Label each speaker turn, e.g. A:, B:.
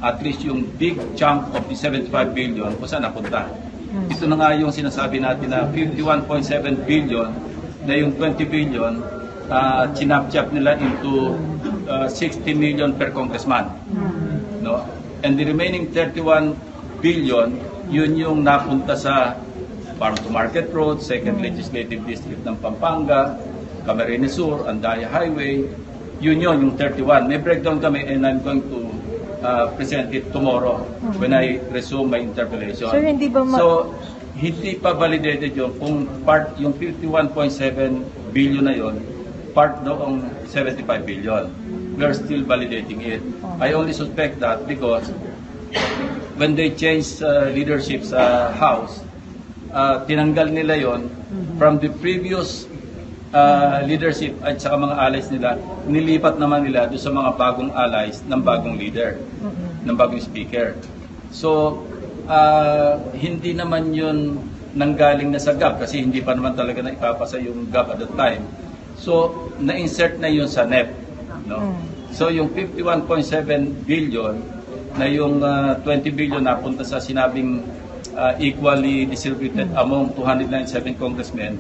A: at least yung big chunk of the 75 billion kung saan napunta. Ito na nga yung sinasabi natin na 51.7 billion na yung 20 billion chinap-chap nila into 60 million per congressman. No? And the remaining 31 billion, yun yung napunta sa Farm to Market Road, 2nd Legislative District ng Pampanga, Camarines Sur, Andaya Highway. Yun yung 31. May breakdown kami and I'm going to present it tomorrow when I resume my interpellation.
B: Sir, hindi ba
A: Hindi pa validated yun kung part yung 51.7 billion na yun, part noong 75 billion. We are still validating it. I only suspect that because when they changed leadership sa House, tinanggal nila yon from the previous leadership at saka mga allies nila, nilipat naman nila doon sa mga bagong allies ng bagong leader, ng bagong speaker. So, hindi naman yun nanggaling na sa GAP kasi hindi pa naman talaga na ipapasa yung GAP at that time. So, na-insert na yun sa NEP. No? So, yung 51.7 billion na yung 20 billion napunta sa sinabing equally distributed among 297 congressmen.